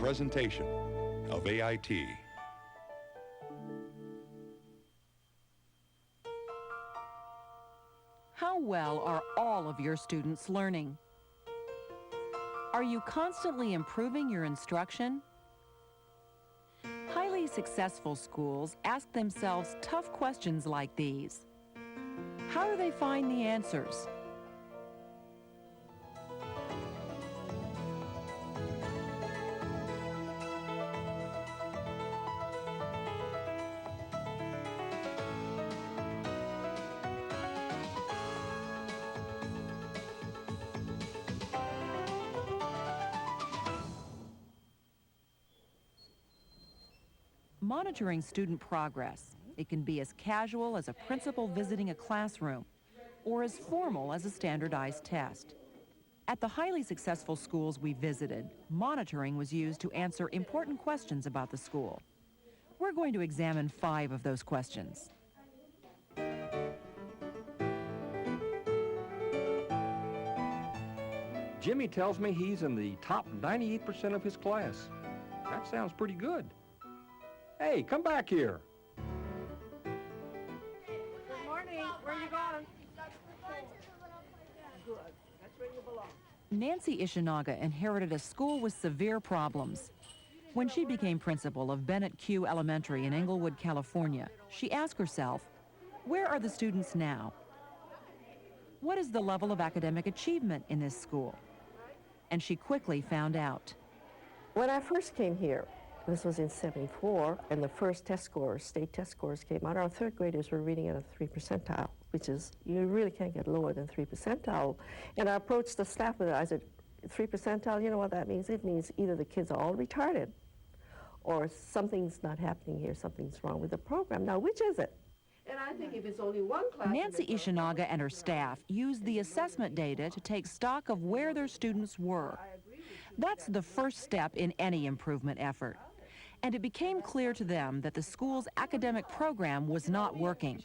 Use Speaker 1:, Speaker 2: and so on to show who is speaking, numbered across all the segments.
Speaker 1: presentation of AIT.
Speaker 2: How well are all of your students learning? Are you constantly improving your instruction? Highly successful schools ask themselves tough questions like these. How do they find the answers? Monitoring student progress. It can be as casual as a principal visiting a classroom or as formal as a standardized test. At the highly successful schools we visited, monitoring was used to answer important questions about the school. We're going to examine 5 of those questions.
Speaker 3: Jimmy tells me he's in the top 98% of his class. That sounds pretty good. Hey, come back here.
Speaker 4: Good morning. Where are you going? Good. That's where you belong.
Speaker 2: Nancy Ishinaga inherited a school with severe problems. When she became principal of Bennett Q Elementary in Inglewood, California, she asked herself, where are the students now? What is the level of academic achievement in this school? And she quickly found out.
Speaker 5: When I first came here, this was in '74, and the first test scores, state test scores came out. Our third graders were reading at a 3 percentile, which is, you really can't get lower than 3 percentile. And I approached the staff with it. I said, 3 percentile, you know what that means? It means either the kids are all retarded or something's not happening here, something's wrong with the program. Now, which is it? And I think if it's only one class...
Speaker 2: Nancy Ishinaga and her staff used the assessment data to take stock of where their students were. That's the first step in any improvement effort. And it became clear to them that the school's academic program was not working.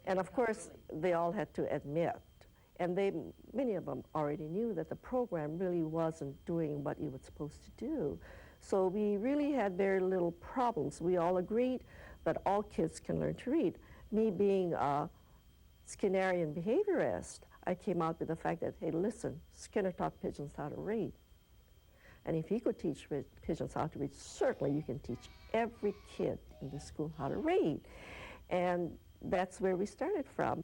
Speaker 5: And of course, they all had to admit, and many of them already knew that the program really wasn't doing what it was supposed to do. So we really had very little problems. We all agreed that all kids can learn to read. Me being a Skinnerian behaviorist, I came out with the fact that, hey, listen, Skinner taught pigeons how to read. And if he could teach pigeons how to read, certainly you can teach every kid in the school how to read. And that's where we started from.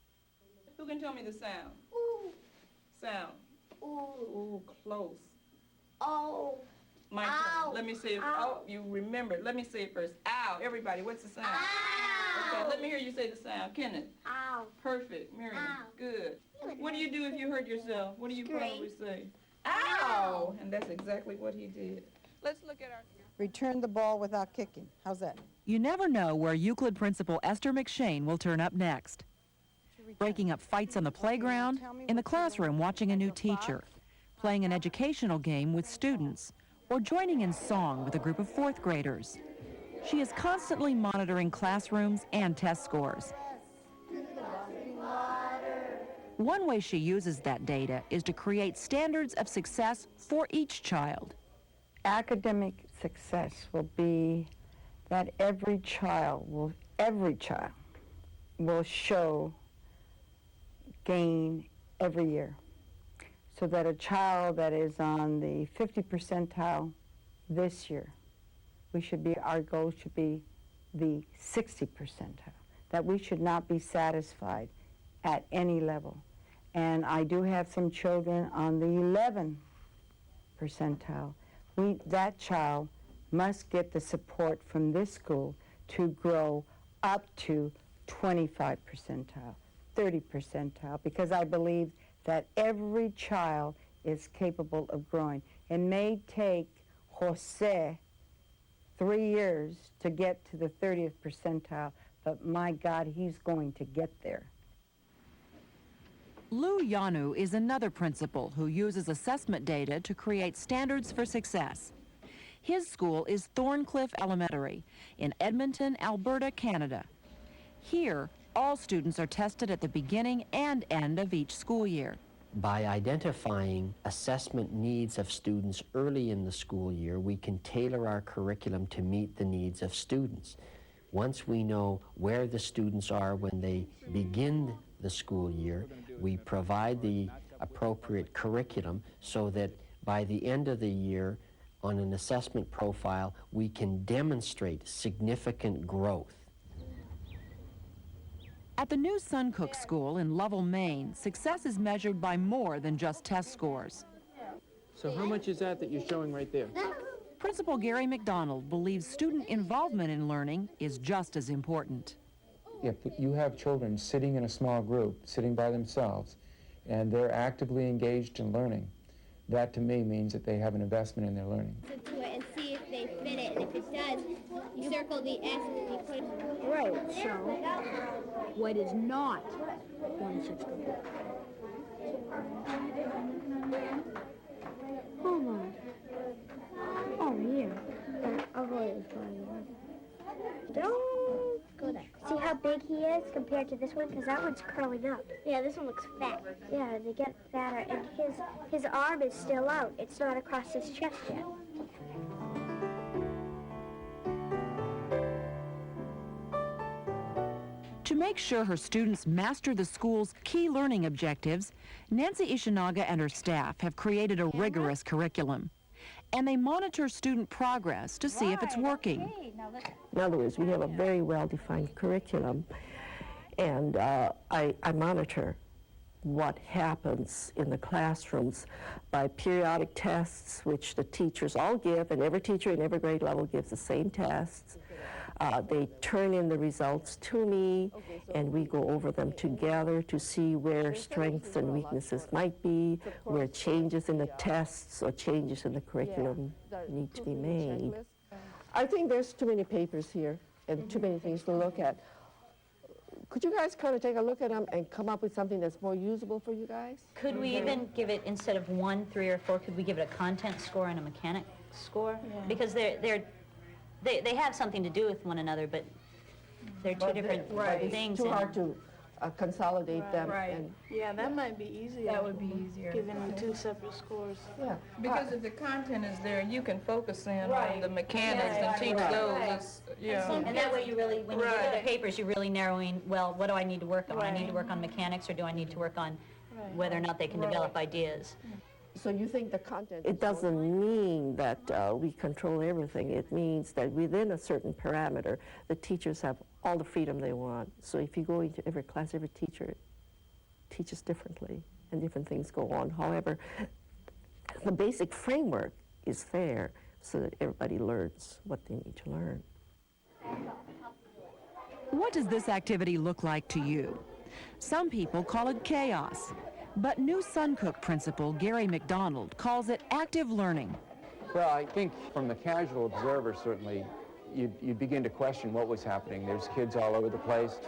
Speaker 4: Who can tell me the sound?
Speaker 6: Ooh.
Speaker 4: Sound.
Speaker 6: Ooh.
Speaker 4: Ooh, close.
Speaker 6: Oh.
Speaker 4: My
Speaker 6: Ow.
Speaker 4: turn. Let me say it.
Speaker 6: Ow.
Speaker 4: Oh, you remember. Let me say it first. Ow. Everybody, what's the sound?
Speaker 6: Ow.
Speaker 4: Okay, let me hear you say the sound. Kenneth.
Speaker 6: Ow.
Speaker 4: Perfect. Miriam.
Speaker 6: Ow.
Speaker 4: Good. What do you do if you hurt yourself? What do you
Speaker 6: Scream.
Speaker 4: probably say? Ow. And that's exactly what he did. Let's look at our...
Speaker 7: Return the ball without kicking. How's that?
Speaker 2: You never know where Euclid principal Esther McShane will turn up next. Breaking up fights on the playground, in the classroom watching a new teacher, playing an educational game with students, or joining in song with a group of 4th graders. She is constantly monitoring classrooms and test scores. One way she uses that data is to create standards of success for each child.
Speaker 7: Academic success will be that every child will show gain every year. So that a child that is on the 50 percentile this year, our goal should be the 60 percentile, that we should not be satisfied at any level. And I do have some children on the 11 percentile. That child must get the support from this school to grow up to 25 percentile, 30 percentile, because I believe that every child is capable of growing. It may take Jose 3 years to get to the 30th percentile, but my God, he's going to get there.
Speaker 2: Lou Yanu is another principal who uses assessment data to create standards for success. His school is Thorncliffe Elementary in Edmonton, Alberta, Canada. Here, all students are tested at the beginning and end of each school year.
Speaker 8: By identifying assessment needs of students early in the school year, we can tailor our curriculum to meet the needs of students. Once we know where the students are when they begin the school year, we provide the appropriate curriculum so that by the end of the year, on an assessment profile, we can demonstrate significant growth.
Speaker 2: At the new Suncook School in Lovell, Maine, success is measured by more than just test scores.
Speaker 9: So how much is that you're showing right there?
Speaker 2: Principal Gary McDonald believes student involvement in learning is just as important.
Speaker 10: If you have children sitting in a small group, sitting by themselves, and they're actively engaged in learning, that to me means that they have an investment in their learning.
Speaker 6: To it and see if they fit it, and if it does, you circle the S and then you put it.
Speaker 11: Right, so what is not 160? Hold on. Oh, yeah. I'll go this one. Don't go there. See how big he is compared to this one? Because that one's curling up.
Speaker 6: Yeah, this one looks fat.
Speaker 11: Yeah, they get fatter, and his arm is still out. It's not across his chest yet.
Speaker 2: To make sure her students master the school's key learning objectives, Nancy Ishinaga and her staff have created a rigorous curriculum. And they monitor student progress to see if it's working.
Speaker 5: In other words, we have a very well-defined curriculum, and I monitor what happens in the classrooms by periodic tests, which the teachers all give, and every teacher in every grade level gives the same tests. They turn in the results to me, and we go over them together to see where strengths and weaknesses might be, where changes in the tests or changes in the curriculum need to be made. I think there's too many papers here and too many things to look at. Could you guys kind of take a look at them and come up with something that's more usable for you guys?
Speaker 12: Could we even give it, instead of 1, 3, or 4, could we give it a content score and a mechanic score? Yeah. Because they have something to do with one another, but they're two different things.
Speaker 5: It's too hard to consolidate them.
Speaker 4: Right.
Speaker 5: And
Speaker 4: Yeah, that might be easier.
Speaker 11: That would be easier.
Speaker 4: Giving them two separate scores.
Speaker 5: yeah.
Speaker 4: Because if the content is there, you can focus in on the mechanics and teach those. It's,
Speaker 12: And that way you really, when you look at the papers, you're really narrowing, well, what do I need to work on? I need to work on mechanics, or do I need to work on whether or not they can develop ideas?
Speaker 5: So you think the content... It doesn't mean that we control everything. It means that within a certain parameter, the teachers have all the freedom they want. So if you go into every class, every teacher teaches differently, and different things go on. However, the basic framework is there so that everybody learns what they need to learn.
Speaker 2: What does this activity look like to you? Some people call it chaos, but new Suncook principal Gary McDonald calls it active learning.
Speaker 10: Well, I think from the casual observer, certainly, you'd begin to question what was happening. There's kids all over the place.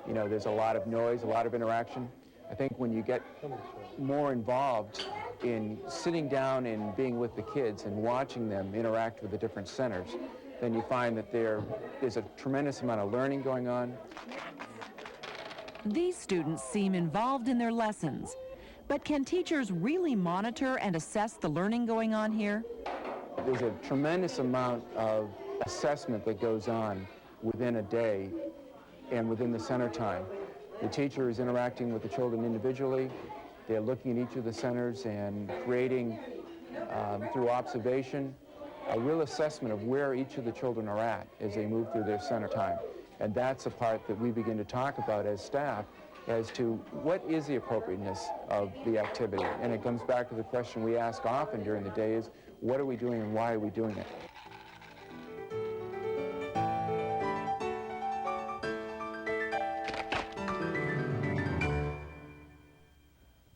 Speaker 10: You know, there's a lot of noise, a lot of interaction. I think when you get more involved in sitting down and being with the kids and watching them interact with the different centers, then you find that there's a tremendous amount of learning going on.
Speaker 2: These students seem involved in their lessons, but can teachers really monitor and assess the learning going on here?
Speaker 10: There's a tremendous amount of assessment that goes on within a day and within the center time. The teacher is interacting with the children individually. They're looking at each of the centers and creating, through observation, a real assessment of where each of the children are at as they move through their center time. And that's a part that we begin to talk about as staff as to what is the appropriateness of the activity. And it comes back to the question we ask often during the day is, what are we doing and why are we doing it?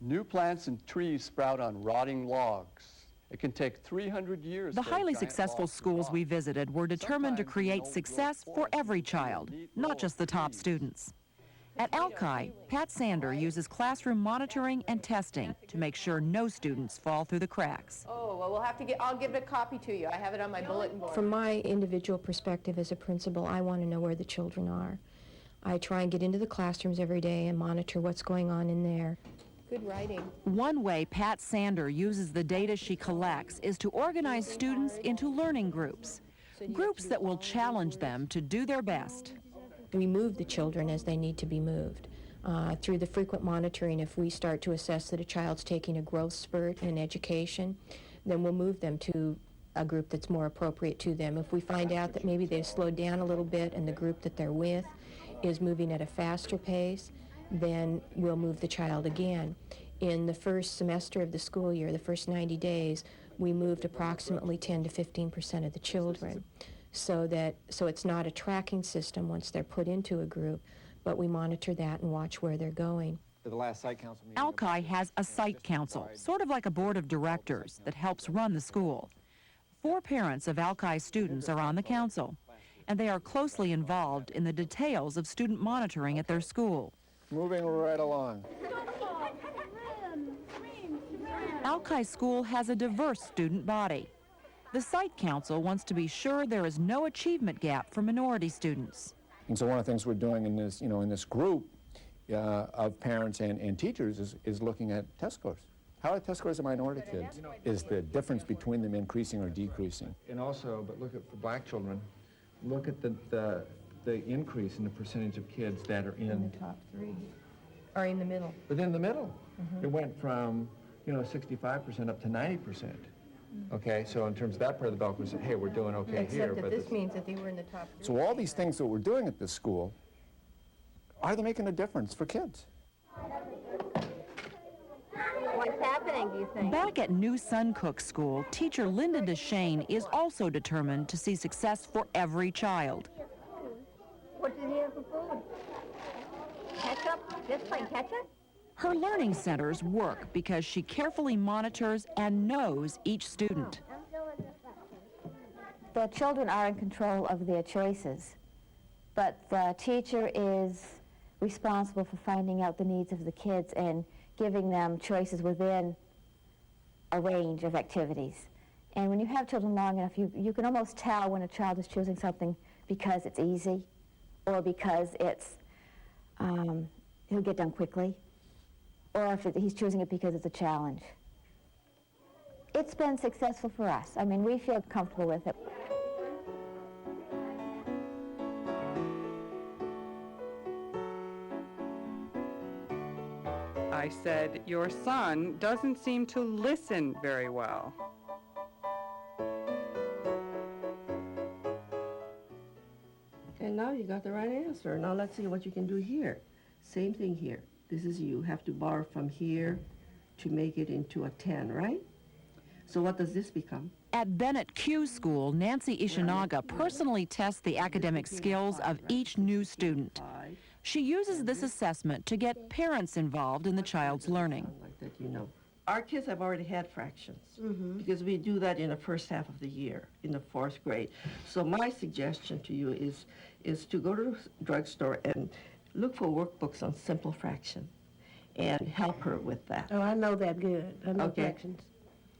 Speaker 9: New plants and trees sprout on rotting logs. It can take 300 years.
Speaker 2: The
Speaker 9: for a
Speaker 2: highly
Speaker 9: giant
Speaker 2: successful
Speaker 9: log to
Speaker 2: schools
Speaker 9: rot.
Speaker 2: we visited were determined to
Speaker 9: Sometimes
Speaker 2: create
Speaker 9: an old
Speaker 2: success
Speaker 9: growth
Speaker 2: for
Speaker 9: forest
Speaker 2: every
Speaker 9: with
Speaker 2: child,
Speaker 9: neat
Speaker 2: not
Speaker 9: rows
Speaker 2: just the
Speaker 9: of
Speaker 2: top
Speaker 9: trees.
Speaker 2: students. At Alki, Pat Sander uses classroom monitoring and testing to make sure no students fall through the cracks.
Speaker 13: Oh, well, I'll give it a copy to you. I have it on my bulletin board.
Speaker 11: From my individual perspective as a principal, I want to know where the children are. I try and get into the classrooms every day and monitor what's going on in there.
Speaker 13: Good writing.
Speaker 2: One way Pat Sander uses the data she collects is to organize students into learning groups, groups that will challenge them to do their best.
Speaker 14: We move the children as they need to be moved. Through the frequent monitoring, if we start to assess that a child's taking a growth spurt in education, then we'll move them to a group that's more appropriate to them. If we find out that maybe they've slowed down a little bit and the group that they're with is moving at a faster pace, then we'll move the child again. In the first semester of the school year, the first 90 days, we moved approximately 10 to 15% of the children. So it's not a tracking system once they're put into a group, but we monitor that and watch where they're going.
Speaker 10: The last site council meeting.
Speaker 2: Alki has a site council, sort of like a board of directors that helps run the school. 4 parents of Alki students are on the council, and they are closely involved in the details of student monitoring at their school.
Speaker 10: Moving right along.
Speaker 2: Alki School has a diverse student body. The site council wants to be sure there is no achievement gap for minority students.
Speaker 10: And so one of the things we're doing in this, in this group of parents and teachers is looking at test scores. How are test scores of minority kids? Is the difference between them increasing or decreasing? And also, but look at for black children, look at the increase in the percentage of kids that are in
Speaker 13: the top 3, or in the middle.
Speaker 10: But in the middle, it went from 65% up to 90%. Okay, so in terms of that part of the bell curve, hey, we're doing okay here.
Speaker 13: Except that this means that they were in the top 3.
Speaker 10: So all these things that we're doing at this school, are they making a difference for kids?
Speaker 11: What's happening, do you think?
Speaker 2: Back at New Suncook School, teacher Linda DeShane is also determined to see success for every child.
Speaker 11: What did he have for food? Ketchup? Just plain ketchup?
Speaker 2: Her learning centers work because she carefully monitors and knows each student.
Speaker 15: The children are in control of their choices, but the teacher is responsible for finding out the needs of the kids and giving them choices within a range of activities. And when you have children long enough, you can almost tell when a child is choosing something because it's easy or because it's it'll get done quickly, or if he's choosing it because it's a challenge. It's been successful for us. I mean, we feel comfortable with it.
Speaker 16: I said, your son doesn't seem to listen very well.
Speaker 5: And now you got the right answer. Now let's see what you can do here. Same thing here. This is you have to borrow from here to make it into a 10, right? So what does this become?
Speaker 2: At Bennett Q School, Nancy Ishinaga personally tests the academic skills of each new student. She uses this assessment to get parents involved in the child's learning.
Speaker 5: Like that, Our kids have already had fractions because we do that in the first half of the year, in the 4th grade. So my suggestion to you is to go to the drugstore and look for workbooks on simple fraction and help her with that.
Speaker 17: Oh, I know that good. I know fractions.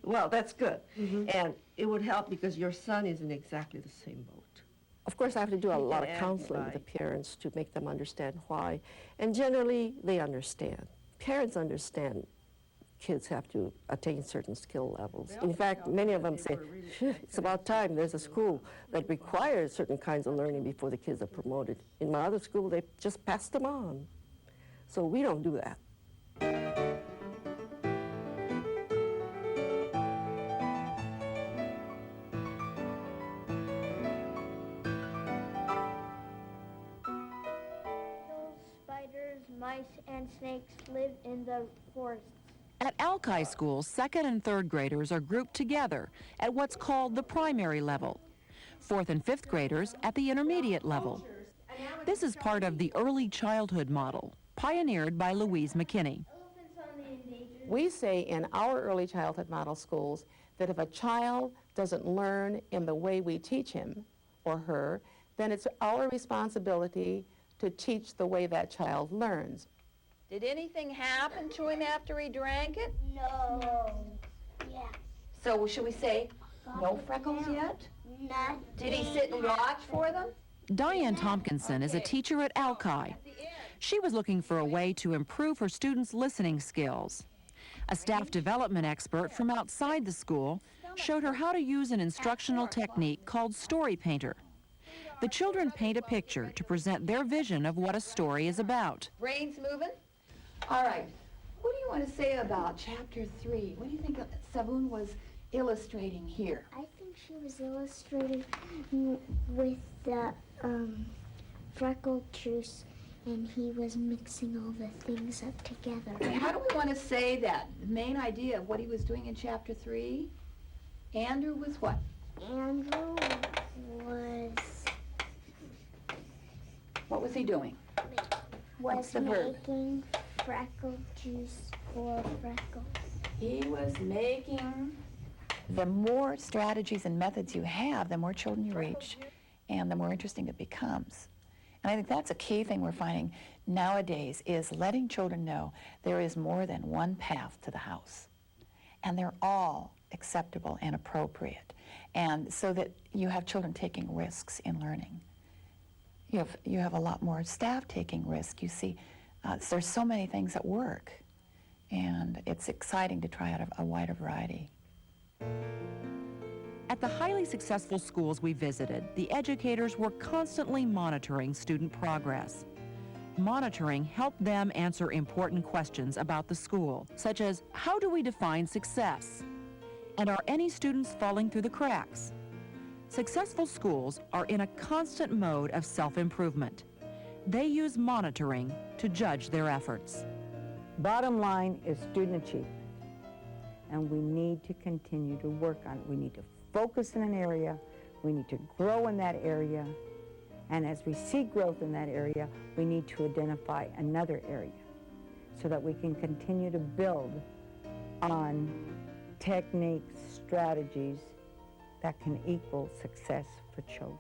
Speaker 5: Well, that's good. And it would help because your son is in exactly the same boat. Of course, I have to do a lot of counseling with the parents to make them understand why. And generally, they understand. Parents understand kids have to attain certain skill levels. In fact, many of them say, it's about time there's a school that requires certain kinds of learning before the kids are promoted. In my other school, they just pass them on. So we don't do that.
Speaker 11: Spiders, mice, and snakes live in the forests.
Speaker 2: At Alki School, 2nd and 3rd graders are grouped together at what's called the primary level. 4th and 5th graders at the intermediate level. This is part of the early childhood model, pioneered by Louise McKinney.
Speaker 18: We say in our early childhood model schools that if a child doesn't learn in the way we teach him or her, then it's our responsibility to teach the way that child learns.
Speaker 19: Did anything happen to him after he drank it?
Speaker 11: No. Yes.
Speaker 19: So should we say no freckles yet?
Speaker 11: Not.
Speaker 19: Did he sit and watch for them?
Speaker 2: Diane Tompkinson is a teacher at Alki. She was looking for a way to improve her students' listening skills. A staff development expert from outside the school showed her how to use an instructional technique called Story Painter. The children paint a picture to present their vision of what a story is about.
Speaker 19: Brains moving? All right. What do you want to say about chapter 3? What do you think Savun was illustrating here?
Speaker 11: I think she was illustrating with the freckle juice, and he was mixing all the things up together.
Speaker 19: How do we want to say that? The main idea of what he was doing in chapter 3? Andrew was what?
Speaker 11: Andrew was...
Speaker 19: What was he doing?
Speaker 11: Was
Speaker 19: the verb?
Speaker 11: making freckle juice for freckles.
Speaker 19: He was making...
Speaker 20: The more strategies and methods you have, the more children you reach, and the more interesting it becomes. And I think that's a key thing we're finding nowadays is letting children know there is more than one path to the house. And they're all acceptable and appropriate. And so that you have children taking risks in learning. You have a lot more staff taking risk. You see, there's so many things at work. And it's exciting to try out a wider variety.
Speaker 2: At the highly successful schools we visited, the educators were constantly monitoring student progress. Monitoring helped them answer important questions about the school, such as, how do we define success? And are any students falling through the cracks? Successful schools are in a constant mode of self-improvement. They use monitoring to judge their efforts.
Speaker 7: Bottom line is student achievement. And we need to continue to work on it. We need to focus in an area. We need to grow in that area. And as we see growth in that area, we need to identify another area so that we can continue to build on techniques, strategies that can equal success for children.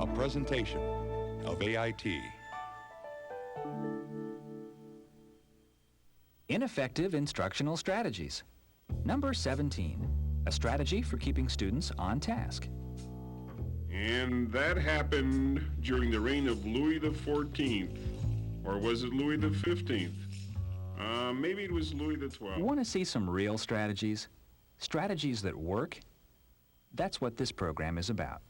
Speaker 1: A presentation of AIT.
Speaker 21: Ineffective instructional strategies. Number 17, a strategy for keeping students on task.
Speaker 22: And that happened during the reign of Louis the 14th. Or was it Louis the 15th? Maybe it was Louis the 12th.
Speaker 21: Want to see some real strategies? Strategies that work? That's what this program is about.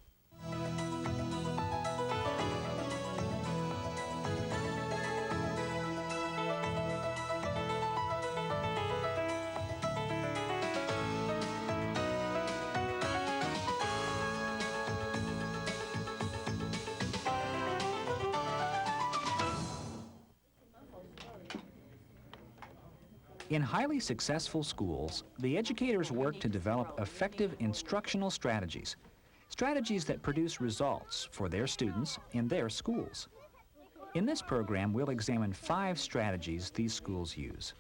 Speaker 21: In highly successful schools, the educators work to develop effective instructional strategies, strategies that produce results for their students in their schools. In this program, we'll examine 5 strategies these schools use.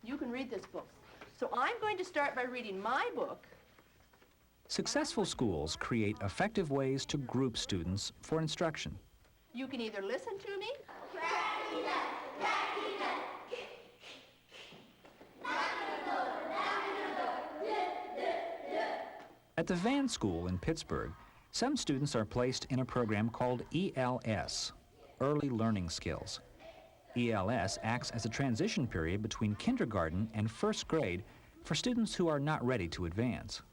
Speaker 13: You can read this book. So I'm going to start by reading my book.
Speaker 21: Successful schools create effective ways to group students for instruction.
Speaker 13: You can either listen to me.
Speaker 21: At the Vann School in Pittsburgh, some students are placed in a program called ELS, Early Learning Skills. ELS acts as a transition period between kindergarten and first grade for students who are not ready to advance.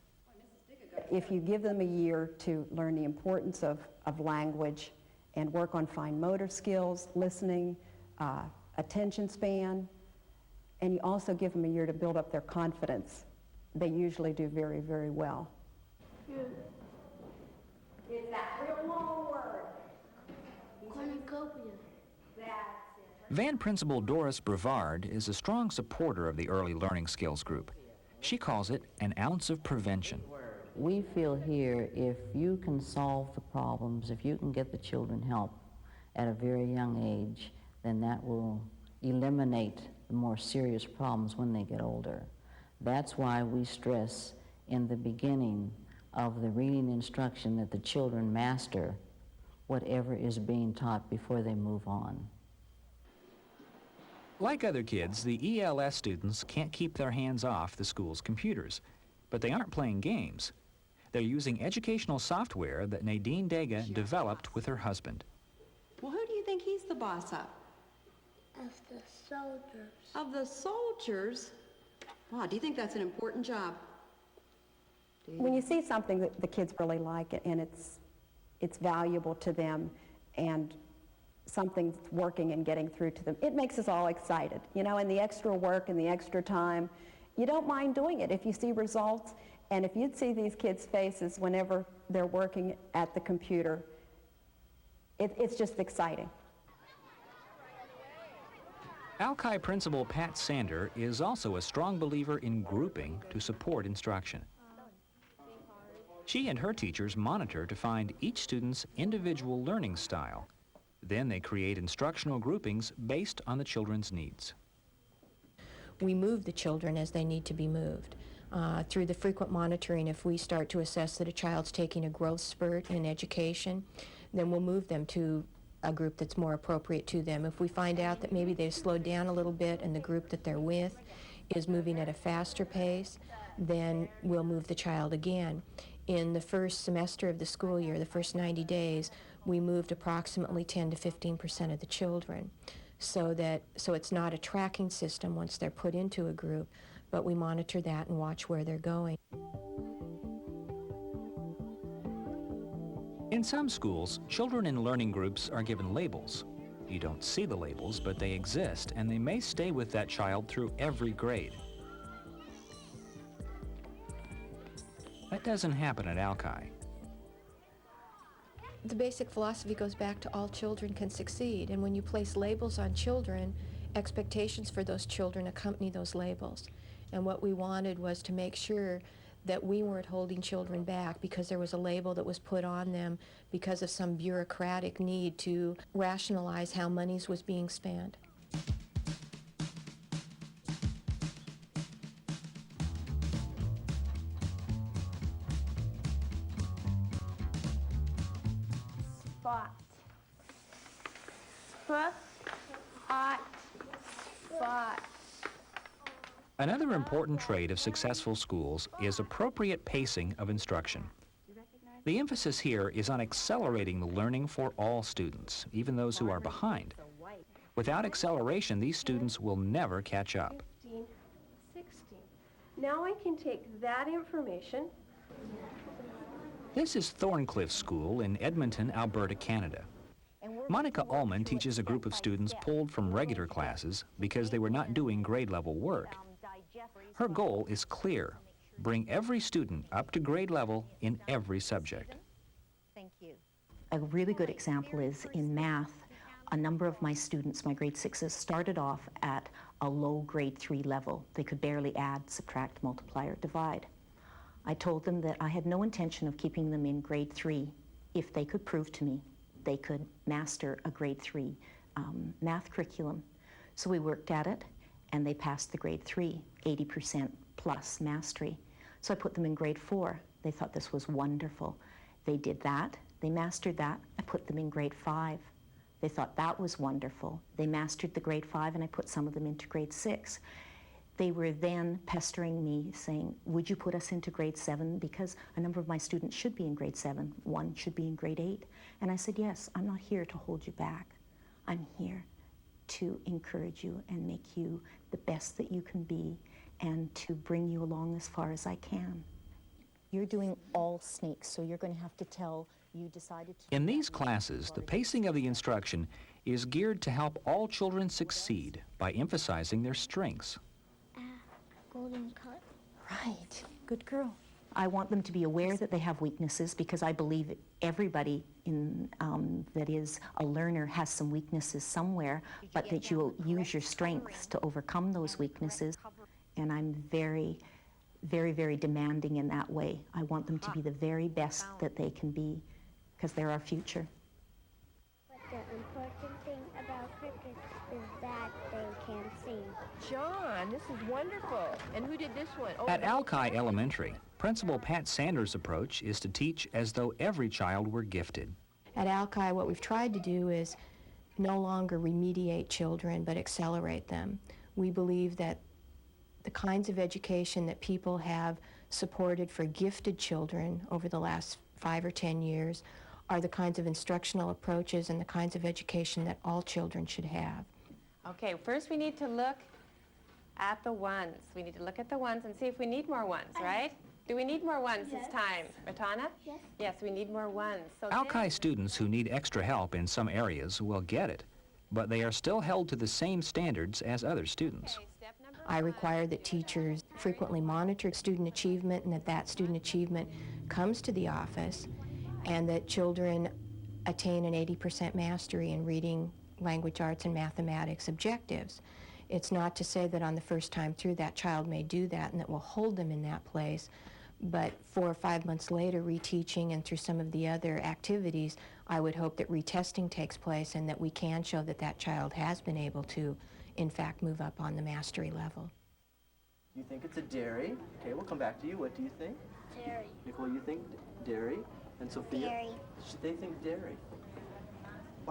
Speaker 23: If you give them a year to learn the importance of language and work on fine motor skills, listening, attention span, and you also give them a year to build up their confidence, they usually do very, very well.
Speaker 11: It's that real long word. Cornucopia.
Speaker 21: Vann Principal Doris Brevard is a strong supporter of the Early Learning Skills Group. She calls it an ounce of prevention.
Speaker 3: We feel here if you can solve the problems, if you can get the children help at a very young age, then that will eliminate the more serious problems when they get older. That's why we stress in the beginning of the reading instruction that the children master whatever is being taught before they move on.
Speaker 21: Like other kids, the ELS students can't keep their hands off the school's computers, but they aren't playing games. They're using educational software that Nadine Dega developed with her husband.
Speaker 13: Well, who do you think he's the boss of?
Speaker 11: Of the soldiers.
Speaker 13: Of the soldiers? Wow, do you think that's an important job?
Speaker 23: When you see something that the kids really like it and it's valuable to them and something's working and getting through to them, it makes us all excited. You know, and the extra work and the extra time, you don't mind doing it if you see results. And if you'd see these kids' faces whenever they're working at the computer, it's just exciting.
Speaker 21: Alki principal Pat Sander is also a strong believer in grouping to support instruction. She and her teachers monitor to find each student's individual learning style. Then they create instructional groupings based on the children's needs.
Speaker 14: We move the children as they need to be moved. Through the frequent monitoring, if we start to assess that a child's taking a growth spurt in education, then we'll move them to a group that's more appropriate to them. If we find out that maybe they've slowed down a little bit and the group that they're with is moving at a faster pace, then we'll move the child again. In the first semester of the school year, the first 90 days, we moved approximately 10 to 15% of the children. So it's not a tracking system once they're put into a group, but we monitor that and watch where they're going.
Speaker 21: In some schools, children in learning groups are given labels. You don't see the labels, but they exist, and they may stay with that child through every grade. That doesn't happen at Alki.
Speaker 14: The basic philosophy goes back to all children can succeed, and when you place labels on children, expectations for those children accompany those labels. And what we wanted was to make sure that we weren't holding children back because there was a label that was put on them because of some bureaucratic need to rationalize how monies was being spent.
Speaker 11: Spot. Spot. Spot.
Speaker 21: Another important trait of successful schools is appropriate pacing of instruction. The emphasis here is on accelerating the learning for all students, even those who are behind. Without acceleration, these students will never catch up.
Speaker 6: 15, 16. Now I can take that information.
Speaker 21: This is Thorncliffe School in Edmonton, Alberta, Canada. Monica Ullman teaches a group of students pulled from regular classes because they were not doing grade-level work. Her goal is clear: bring every student up to grade level in every subject.
Speaker 8: Thank you. A really good example is in math. A number of my students, my grade 6s, started off at a low grade 3 level. They could barely add, subtract, multiply, or divide. I told them that I had no intention of keeping them in grade 3 if they could prove to me they could master a grade 3 math curriculum. So we worked at it, and they passed the grade 3, 80% plus mastery. So I put them in grade 4. They thought this was wonderful. They did that. They mastered that. I put them in grade 5. They thought that was wonderful. They mastered the grade 5, and I put some of them into grade 6. They were then pestering me, saying, would you put us into grade 7? Because a number of my students should be in grade 7. One should be in grade 8. And I said, yes, I'm not here to hold you back. I'm here to encourage you and make you the best that you can be and to bring you along as far as I can. You're doing all snakes, so you're going to have to tell you decided to...
Speaker 21: In these classes, the pacing of the instruction is geared to help all children succeed by emphasizing their strengths.
Speaker 11: Golden cut.
Speaker 8: Right. Good girl. I want them to be aware that they have weaknesses because I believe everybody that is a learner has some weaknesses somewhere, but that you'll use your strengths to overcome those weaknesses. And I'm very, very, very demanding in that way. I want them to be the very best that they can be, because they're our future.
Speaker 11: But the important thing about crickets is that they can sing.
Speaker 13: John, this is wonderful. And who did this one? Oh,
Speaker 21: At Alki Elementary, Principal Pat Sanders' approach is to teach as though every child were gifted.
Speaker 14: At Alki, what we've tried to do is no longer remediate children, but accelerate them. We believe that the kinds of education that people have supported for gifted children over the last 5 or 10 years are the kinds of instructional approaches and the kinds of education that all children should have.
Speaker 4: Okay, first we need to look at the ones. We need to look at the ones and see if we need more ones, right? Do we need more ones this time? Ratana?
Speaker 11: Yes.
Speaker 4: Yes, we need more ones. So
Speaker 21: Alki students who need extra help in some areas will get it, but they are still held to the same standards as other students.
Speaker 14: I require that teachers frequently monitor student achievement and that student achievement comes to the office, and that children attain an 80% mastery in reading, language arts, and mathematics objectives. It's not to say that on the first time through that child may do that and that we'll hold them in that place, but 4 or 5 months later, reteaching and through some of the other activities, I would hope that retesting takes place and that we can show that that child has been able to, in fact, move up on the mastery level.
Speaker 9: You think it's a dairy? Okay, we'll come back to you. What do you think?
Speaker 11: Dairy.
Speaker 9: Nicole, you think dairy? And Sophia?
Speaker 11: Dairy.
Speaker 9: They think dairy.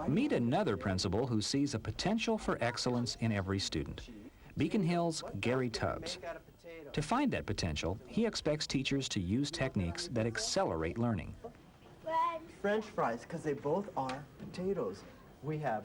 Speaker 21: Meet another principal who sees a potential for excellence in every student. Beacon Hill's Gary Tubbs. To find that potential, he expects teachers to use techniques that accelerate learning.
Speaker 9: French fries, because they both are potatoes. We have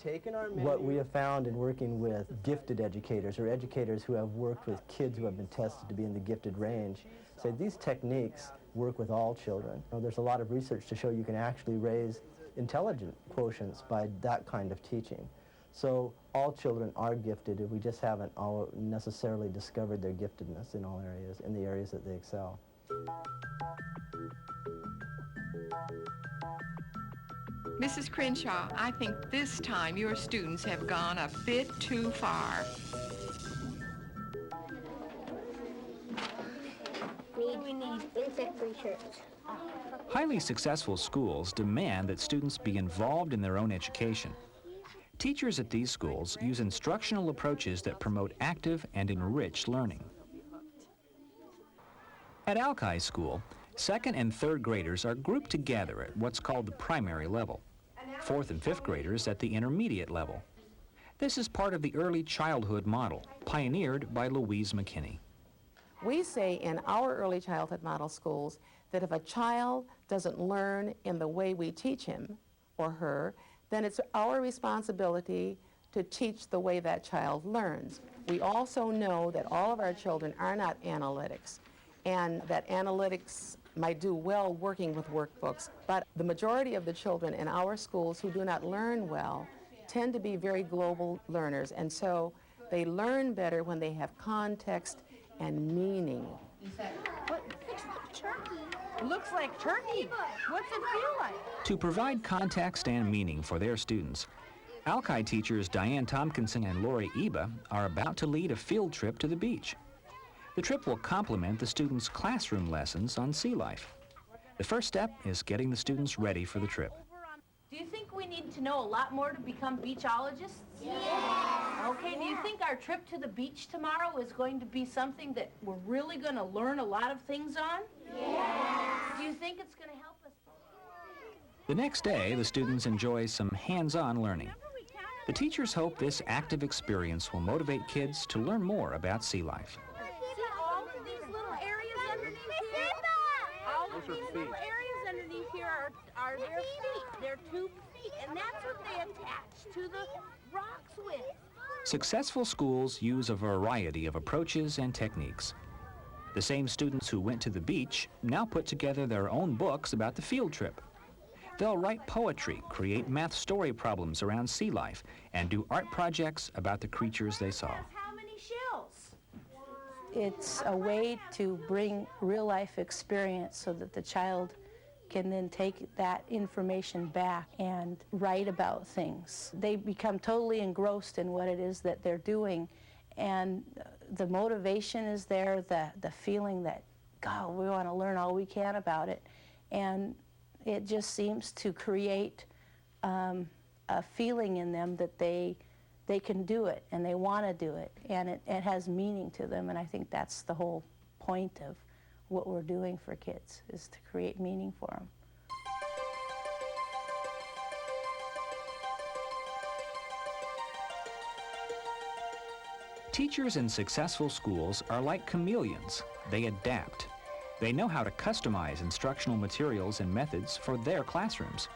Speaker 9: taken our menu. What we have found in working with gifted educators or educators who have worked with kids who have been tested to be in the gifted range, say these techniques work with all children. There's a lot of research to show you can actually raise intelligent quotients by that kind of teaching. So all children are gifted, and we just haven't all necessarily discovered their giftedness in all areas, in the areas that they excel.
Speaker 12: Mrs. Crenshaw, I think this time your students have gone a bit too far.
Speaker 11: We need insect research.
Speaker 21: Highly successful schools demand that students be involved in their own education. Teachers at these schools use instructional approaches that promote active and enriched learning. At Alki School, 2nd and 3rd graders are grouped together at what's called the primary level. 4th and 5th graders at the intermediate level. This is part of the early childhood model, pioneered by Louise McKinney.
Speaker 18: We say in our early childhood model schools that if a child doesn't learn in the way we teach him or her, then it's our responsibility to teach the way that child learns. We also know that all of our children are not analytics, and that analytics might do well working with workbooks, but the majority of the children in our schools who do not learn well tend to be very global learners, and so they learn better when they have context and meaning.
Speaker 13: What? Turkey. Looks like turkey. What's it feel like?
Speaker 21: To provide context and meaning for their students, Alki teachers Diane Tompkinson and Lori Eba are about to lead a field trip to the beach. The trip will complement the students' classroom lessons on sea life. The first step is getting the students ready for the trip.
Speaker 13: Do you think we need to know a lot more to become beachologists?
Speaker 11: Yes.
Speaker 13: Okay, do you think our trip to the beach tomorrow is going to be something that we're really going to learn a lot of things on?
Speaker 11: Yes.
Speaker 13: Do you think it's going to help us?
Speaker 21: The next day, the students enjoy some hands-on learning. The teachers hope this active experience will motivate kids to learn more about sea life.
Speaker 13: See all of these little areas underneath here? All of these little areas underneath here are their feet. They're 2 feet, and that's what they attach to the rocks with.
Speaker 21: Successful schools use a variety of approaches and techniques. The same students who went to the beach now put together their own books about the field trip. They'll write poetry, create math story problems around sea life, and do art projects about the creatures they saw.
Speaker 13: How many shells?
Speaker 17: It's a way to bring real-life experience so that the child can then take that information back and write about things. They become totally engrossed in what it is that they're doing, and the motivation is there, the feeling that, God, we want to learn all we can about it. And it just seems to create a feeling in them that they can do it and they want to do it, and it has meaning to them. And I think that's the whole point of what we're doing for kids, is to create meaning for them.
Speaker 21: Teachers in successful schools are like chameleons. They adapt. They know how to customize instructional materials and methods for their classrooms.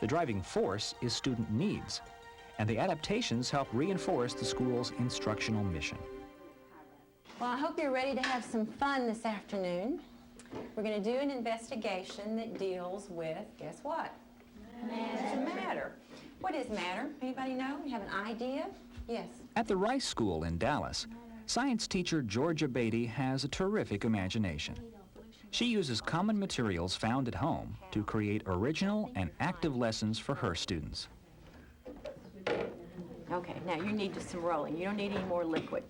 Speaker 21: The driving force is student needs, and the adaptations help reinforce the school's instructional mission.
Speaker 10: Well, I hope you're ready to have some fun this afternoon. We're going to do an investigation that deals with, guess what? Matter. What is matter? Anybody know? You have an idea? Yes.
Speaker 21: At the Rice School in Dallas, science teacher Georgia Beatty has a terrific imagination. She uses common materials found at home to create original and active lessons for her students.
Speaker 10: Okay, now you need just some rolling. You don't need any more liquid.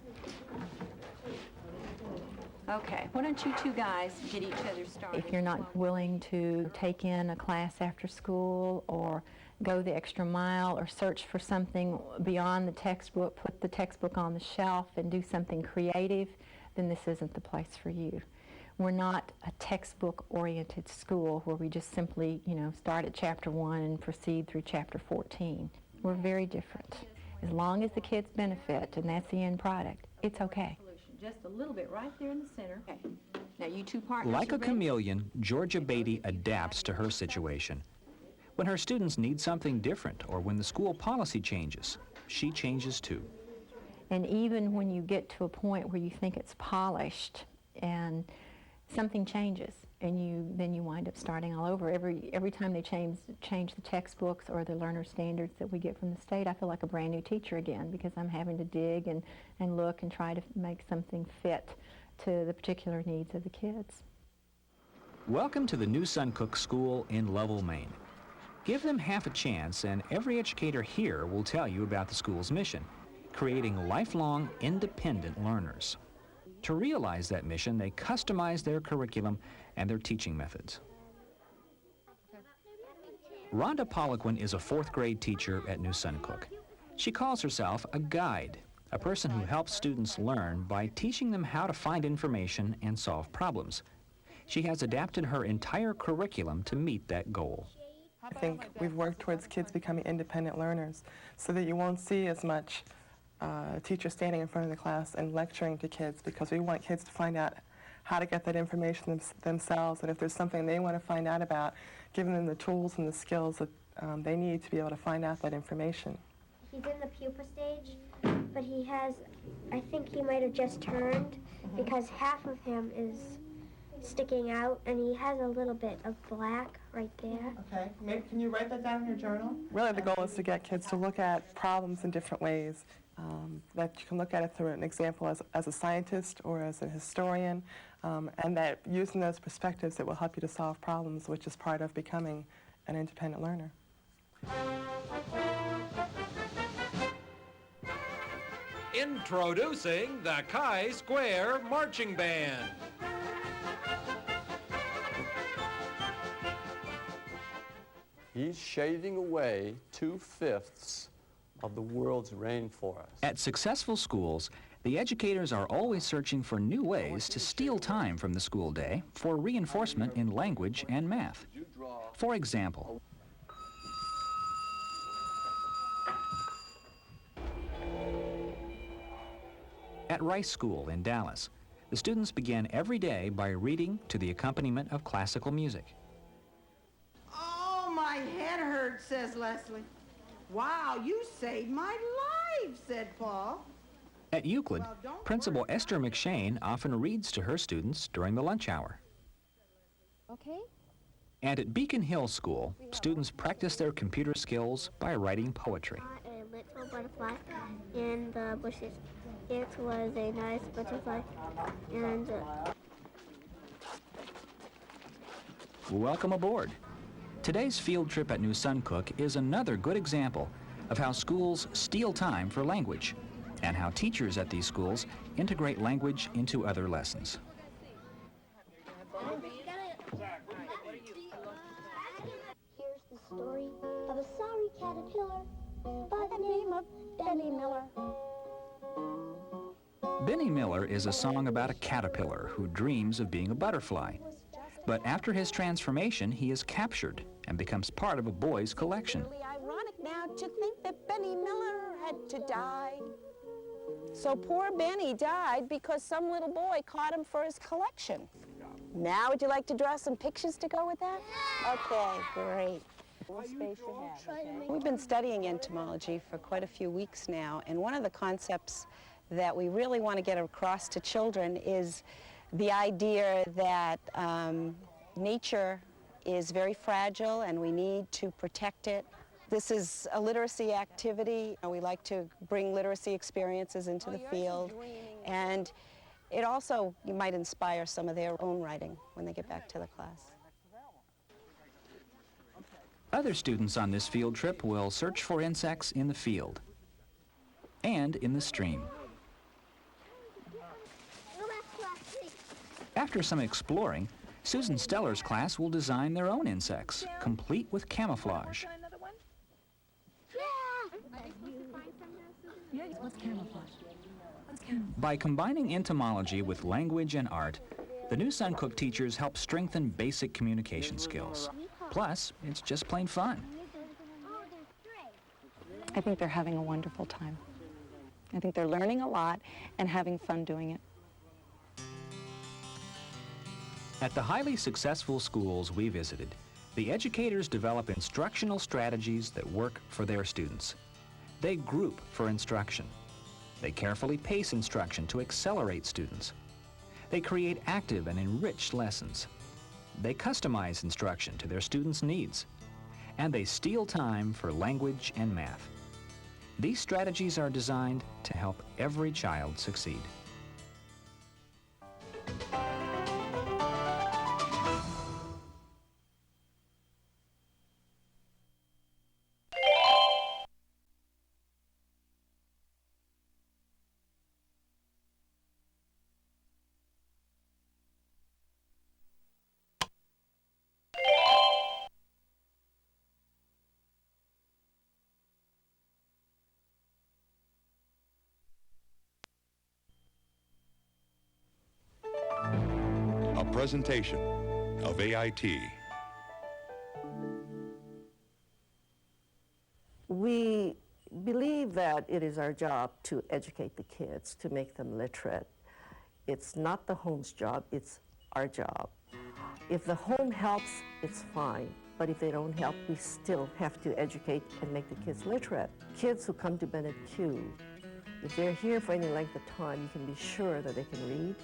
Speaker 10: Okay, why don't you two guys get each other started?
Speaker 15: If you're not willing to take in a class after school or go the extra mile or search for something beyond the textbook, put the textbook on the shelf and do something creative, then this isn't the place for you. We're not a textbook-oriented school where we just simply, start at chapter 1 and proceed through chapter 14. We're very different. As long as the kids benefit, and that's the end product, it's okay.
Speaker 10: Just a little bit right there in the center. Okay. Now you two partners.
Speaker 21: Like a chameleon, Georgia Beatty adapts to her situation. When her students need something different or when the school policy changes, she changes too.
Speaker 15: And even when you get to a point where you think it's polished and something changes and then you wind up starting all over. Every time they change the textbooks or the learner standards that we get from the state, I feel like a brand new teacher again because I'm having to dig and look and try to make something fit to the particular needs of the kids.
Speaker 21: Welcome to the New Suncook School in Lovell, Maine. Give them half a chance and every educator here will tell you about the school's mission, creating lifelong independent learners. To realize that mission, they customize their curriculum and their teaching methods. Rhonda Poliquin is a 4th grade teacher at New Suncook. She calls herself a guide, a person who helps students learn by teaching them how to find information and solve problems. She has adapted her entire curriculum to meet that goal.
Speaker 16: I think we've worked towards kids becoming independent learners so that you won't see as much teachers standing in front of the class and lecturing to kids, because we want kids to find out how to get that information themselves, and if there's something they want to find out about, giving them the tools and the skills that they need to be able to find out that information.
Speaker 11: He's in the pupa stage, but he has, I think he might have just turned because half of him is sticking out and he has a little bit of black right there.
Speaker 16: Okay, can you write that down in your journal? Really the goal is to get kids to look at problems in different ways, that you can look at it through an example as a scientist or as a historian, and that using those perspectives it will help you to solve problems, which is part of becoming an independent learner.
Speaker 24: Introducing the Chi-Square Marching Band.
Speaker 25: He's shaving away 2/5 of the world's rainforest.
Speaker 21: At successful schools, the educators are always searching for new ways to steal time from the school day for reinforcement in language and math. For example, at Rice School in Dallas, the students begin every day by reading to the accompaniment of classical music.
Speaker 26: Oh, my head hurts, says Leslie. Wow, you saved my life, said Paul.
Speaker 21: At Euclid, Principal Esther McShane often reads to her students during the lunch hour.
Speaker 11: Okay.
Speaker 21: And at Beacon Hill School, students practice their computer skills by writing poetry.
Speaker 11: A little butterfly in the bushes. It was a nice butterfly, and
Speaker 21: Welcome aboard. Today's field trip at New Suncook is another good example of how schools steal time for language. and how teachers at these schools integrate language into other lessons.
Speaker 11: Here's the story of a sorry caterpillar by the name of Benny Miller.
Speaker 21: Benny Miller is a song about a caterpillar who dreams of being a butterfly. But after his transformation, he is captured and becomes part of a boy's collection.
Speaker 1: Really ironic now to think that Benny Miller had to die. So poor Benny died because some little boy caught him for his collection. Now would you like to draw some pictures to go with that? Okay, great.
Speaker 2: We've been studying entomology for quite a few weeks now, and one of the concepts that we really want to get across to children is the idea that nature is very fragile and we need to protect it. This is a literacy activity. We like to bring literacy experiences into the field, and it also might inspire some of their own writing when they get back to the class.
Speaker 21: Other students on this field trip will search for insects in the field and in the stream. After some exploring, Susan Steller's class will design their own insects, complete with camouflage. By combining entomology with language and art, the new Suncook teachers help strengthen basic communication skills. Plus, it's just plain fun.
Speaker 5: I think they're having a wonderful time. I think they're learning a lot and having fun doing it.
Speaker 21: At the highly successful schools we visited, the educators develop instructional strategies that work for their students. They group for instruction. They carefully pace instruction to accelerate students. They create active and enriched lessons. They customize instruction to their students' needs. And they steal time for language and math. These strategies are designed to help every child succeed.
Speaker 7: A presentation of AIT.
Speaker 19: We believe that it is our job to educate the kids, to make them literate. It's not the home's job, it's our job. If the home helps, it's fine. But if they don't help, we still have to educate and make the kids literate. Kids who come to Bennett Q, if they're here for any length of time, you can be sure that they can read,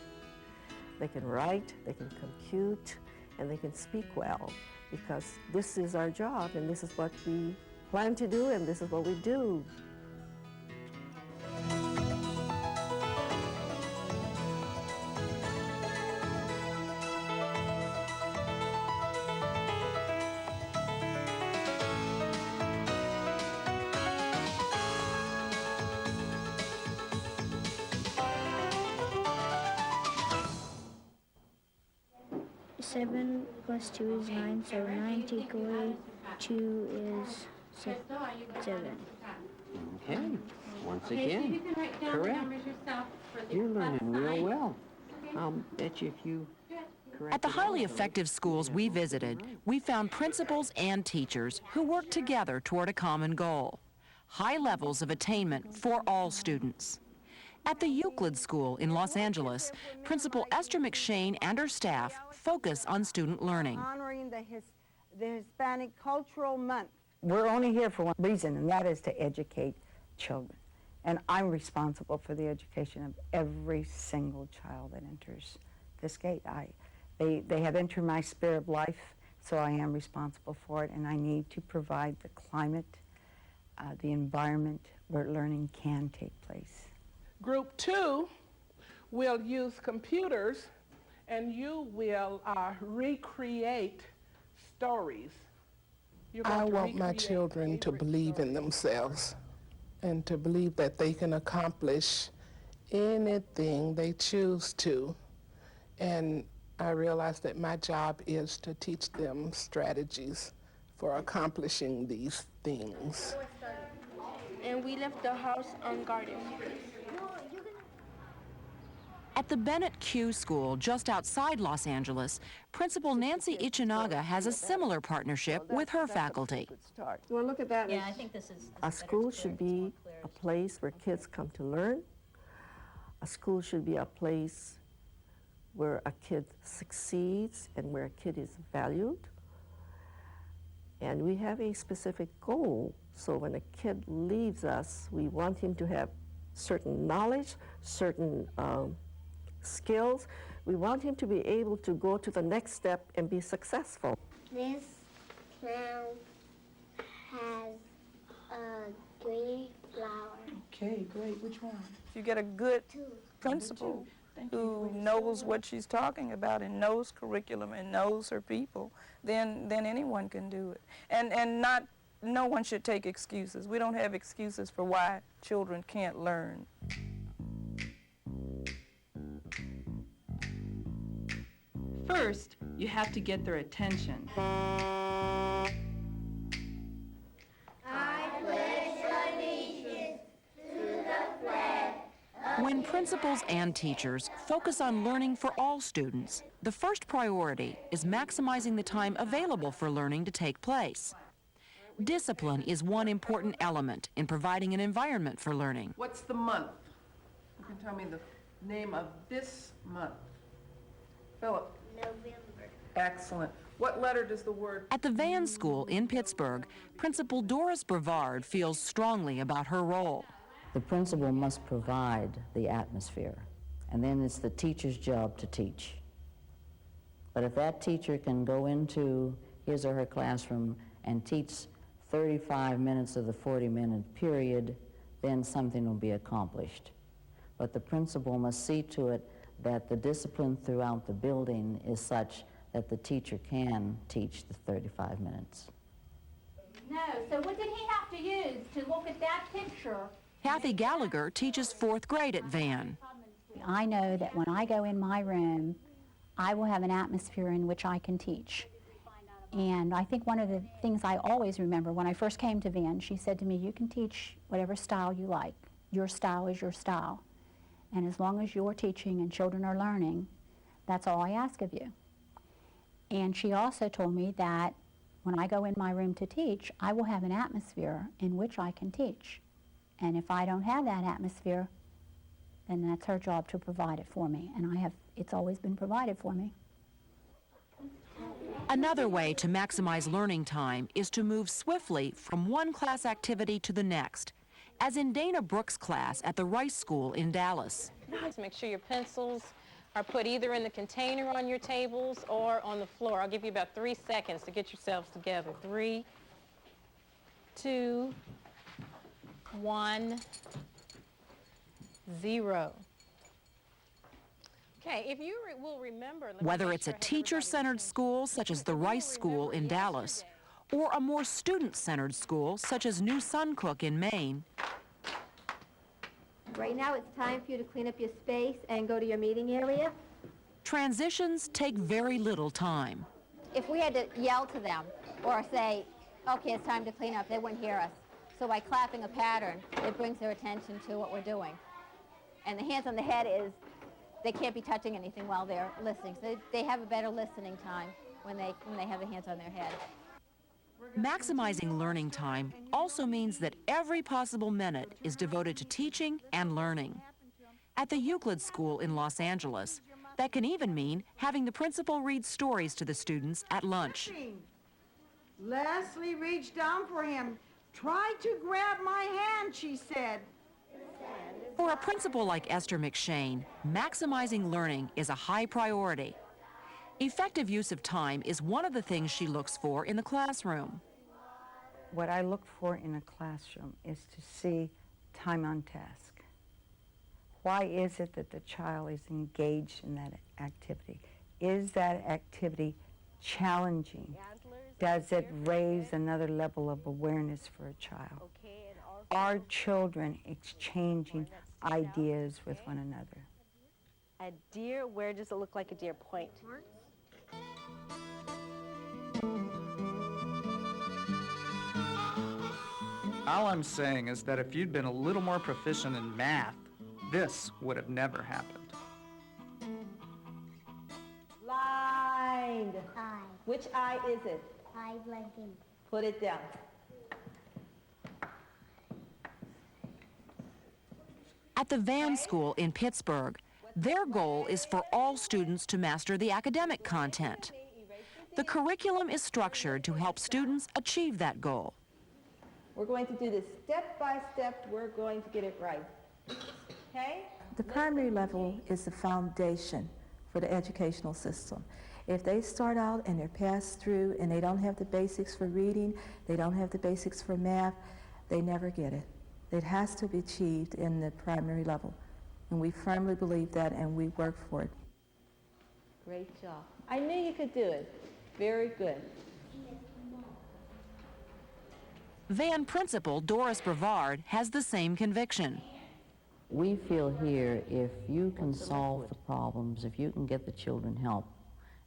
Speaker 19: they can write, they can compute, and they can speak well, because this is our job, and this is what we plan to do, and this is what we do.
Speaker 11: Seven plus 2 is 9, so 9 take away 2 is 7.
Speaker 20: Okay, once again, correct. You're learning real well. I'll bet you if you correct.
Speaker 27: At the highly effective schools we visited, we found principals and teachers who work together toward a common goal: high levels of attainment for all students. At the Euclid School in Los Angeles, Principal Esther McShane and her staff focus on student learning.
Speaker 28: Honoring the Hispanic Cultural Month.
Speaker 29: We're only here for one reason, and that is to educate children. And I'm responsible for the education of every single child that enters this gate. They have entered my sphere of life, so I am responsible for it, and I need to provide the climate, the environment where learning can take place.
Speaker 30: Group 2 will use computers, and you will recreate stories.
Speaker 31: I want my children to believe in themselves.
Speaker 30: and to believe that they can accomplish anything they choose to. And I realized that my job is to teach them strategies for accomplishing these things.
Speaker 13: And we left the house unguarded.
Speaker 27: At the Bennett Q School just outside Los Angeles, Principal Nancy Ichinaga has a similar partnership with her faculty.
Speaker 26: Well, look at that.
Speaker 19: Yeah, I think this is... A school should be a place where kids come to learn. A school should be a place where a kid succeeds and where a kid is valued. And we have a specific goal. So when a kid leaves us, we want him to have certain knowledge, certain skills. We want him to be able to go to the next step and be successful.
Speaker 11: This clown has a green flower.
Speaker 3: Okay, great. Which one? If you get a good principal who knows what she's talking about and knows curriculum and knows her people, then anyone can do it. And no one should take excuses. We don't have excuses for why children can't learn.
Speaker 4: First, you have to get their attention.
Speaker 11: I pledge allegiance to the flag.
Speaker 27: When principals and teachers focus on learning for all students, the first priority is maximizing the time available for learning to take place. Discipline is one important element in providing an environment for learning.
Speaker 30: What's the month? You can tell me the name of this month. Philip.
Speaker 11: November.
Speaker 30: Excellent. What letter does the word...
Speaker 27: At the Vann School in Pittsburgh, Principal Doris Brevard feels strongly about her role.
Speaker 6: The principal must provide the atmosphere, and then it's the teacher's job to teach. But if that teacher can go into his or her classroom and teach 35 minutes of the 40-minute period, then something will be accomplished. But the principal must see to it that the discipline throughout the building is such that the teacher can teach the 35 minutes.
Speaker 13: No, so what did he have to use to look at that picture?
Speaker 27: Kathy Gallagher teaches 4th grade at Vann.
Speaker 8: I know that when I go in my room, I will have an atmosphere in which I can teach. And I think one of the things I always remember when I first came to Vann, she said to me, you can teach whatever style you like. Your style is your style. And as long as you're teaching and children are learning, that's all I ask of you. And she also told me that when I go in my room to teach, I will have an atmosphere in which I can teach. And if I don't have that atmosphere, then that's her job to provide it for me. And it's always been provided for me.
Speaker 27: Another way to maximize learning time is to move swiftly from one class activity to the next, as in Dana Brooks' class at the Rice School in Dallas.
Speaker 9: Make sure your pencils are put either in the container on your tables or on the floor. I'll give you about 3 seconds to get yourselves together. 3, 2, 1, 0. Okay, if you will remember...
Speaker 27: Whether it's a teacher-centered school such as the Rice School in Dallas, or a more student-centered school such as New Suncook in Maine.
Speaker 11: Right now it's time for you to clean up your space and go to your meeting area.
Speaker 27: Transitions take very little time.
Speaker 11: If we had to yell to them or say, okay, it's time to clean up, they wouldn't hear us. So by clapping a pattern, it brings their attention to what we're doing. And the hands on the head is, they can't be touching anything while they're listening. So they have a better listening time when they have the hands on their head.
Speaker 27: Maximizing learning time also means that every possible minute is devoted to teaching and learning. At the Euclid School in Los Angeles, that can even mean having the principal read stories to the students at lunch.
Speaker 26: Leslie reached down for him. Try to grab my hand, she said.
Speaker 27: For a principal like Esther McShane, maximizing learning is a high priority. Effective use of time is one of the things she looks for in the classroom.
Speaker 29: What I look for in a classroom is to see time on task. Why is it that the child is engaged in that activity? Is that activity challenging? Does it raise another level of awareness for a child? our children exchanging ideas with one another.
Speaker 10: A deer, where does it look like a deer? Point.
Speaker 12: All I'm saying is that if you'd been a little more proficient in math, this would have never happened.
Speaker 13: Blind.
Speaker 11: Eye.
Speaker 13: Which eye is it?
Speaker 11: Eye blinking.
Speaker 13: Put it down.
Speaker 27: At the Van School in Pittsburgh, their goal is for all students to master the academic content. The curriculum is structured to help students achieve that goal.
Speaker 13: We're going to do this step by step. We're going to get it right. Okay?
Speaker 14: The primary level is the foundation for the educational system. If they start out and they're passed through and they don't have the basics for reading, they don't have the basics for math, they never get it. It has to be achieved in the primary level. And we firmly believe that, and we work for it.
Speaker 13: Great job. I knew you could do it. Very good.
Speaker 27: Van principal Doris Brevard has the same conviction.
Speaker 6: We feel here if you can solve the problems, if you can get the children help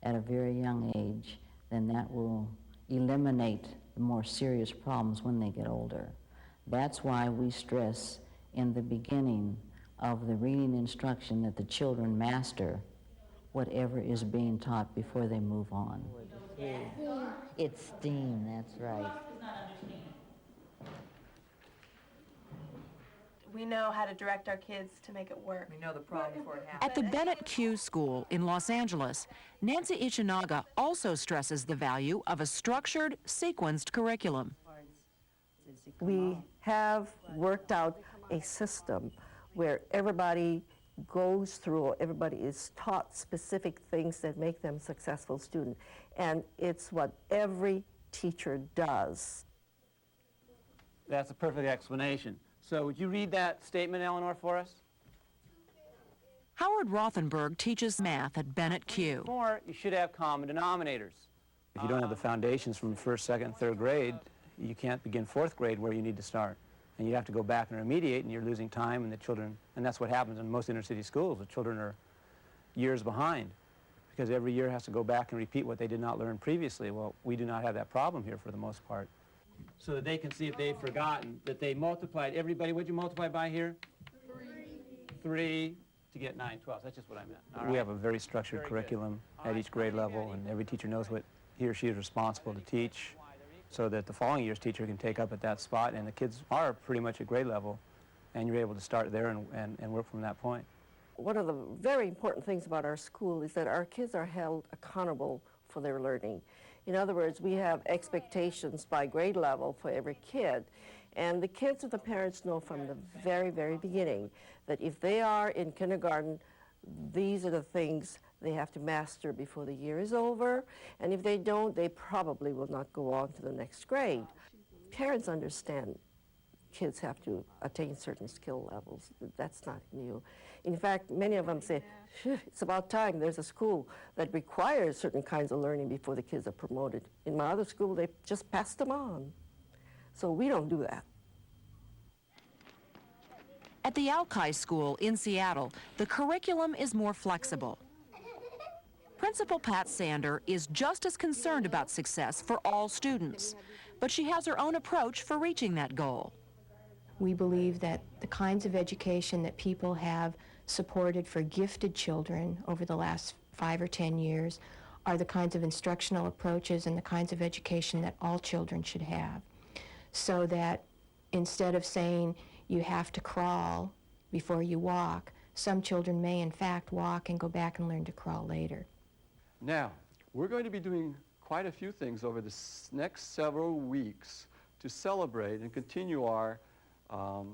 Speaker 6: at a very young age, then that will eliminate the more serious problems when they get older. That's why we stress in the beginning of the reading instruction that the children master whatever is being taught before they move on.
Speaker 15: It's STEAM, that's right.
Speaker 16: We know how to direct our kids to make it work. We know the problem before it happens.
Speaker 27: At the Bennett Q School in Los Angeles, Nancy Ichinaga also stresses the value of a structured, sequenced curriculum.
Speaker 19: We have worked out a system where everybody goes through, everybody is taught specific things that make them successful students. And it's what every teacher does.
Speaker 20: That's a perfect explanation. So would you read that statement, Eleanor, for us?
Speaker 27: Howard Rothenberg teaches math at Bennett Q.
Speaker 20: Or you should have common denominators. If you don't have the foundations from first, second, third grade, you can't begin fourth grade where you need to start. And you have to go back and remediate, and you're losing time, and the children, and that's what happens in most inner city schools. The children are years behind because every year has to go back and repeat what they did not learn previously. Well, we do not have that problem here for the most part. So that they can see if they've forgotten that they multiplied everybody. What'd you multiply by here? 3 to get 9 12. That's just what I meant. All right. We have a very structured curriculum at each grade level, and every teacher knows what he or she is responsible to teach, so that the following year's teacher can take up at that spot, and the kids are pretty much at grade level, and you're able to start there and work from that point.
Speaker 19: One of the very important things about our school is that our kids are held accountable for their learning. In other words, we have expectations by grade level for every kid, and the kids and the parents know from the very, very beginning that if they are in kindergarten, these are the things they have to master before the year is over, and if they don't, they probably will not go on to the next grade. Parents understand kids have to attain certain skill levels. That's not new. In fact, many of them say, it's about time there's a school that requires certain kinds of learning before the kids are promoted. In my other school, they just passed them on. So we don't do that.
Speaker 27: At the Alki School in Seattle, the curriculum is more flexible. Principal Pat Sander is just as concerned about success for all students, but she has her own approach for reaching that goal.
Speaker 17: We believe that the kinds of education that people have supported for gifted children over the last 5 or 10 years are the kinds of instructional approaches and the kinds of education that all children should have. So that instead of saying you have to crawl before you walk, some children may in fact walk and go back and learn to crawl later.
Speaker 25: Now, we're going to be doing quite a few things over the next several weeks to celebrate and continue our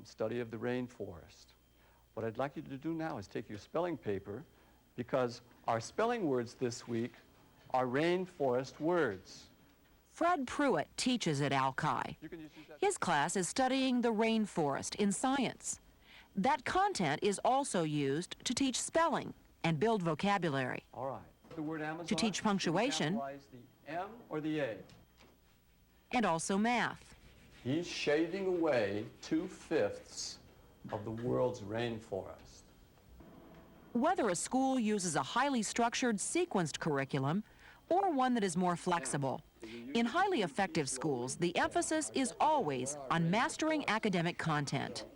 Speaker 25: study of the rainforest. What I'd like you to do now is take your spelling paper, because our spelling words this week are rainforest words.
Speaker 27: Fred Pruitt teaches at Alki. His class is studying the rainforest in science. That content is also used to teach spelling and build vocabulary.
Speaker 25: All right. The word Amazon,
Speaker 27: to teach punctuation,
Speaker 25: the M or the A?
Speaker 27: And also math.
Speaker 25: He's shaving away 2/5 of the world's rainforest.
Speaker 27: Whether a school uses a highly structured, sequenced curriculum or one that is more flexible, in highly effective schools, the emphasis is always on mastering academic content.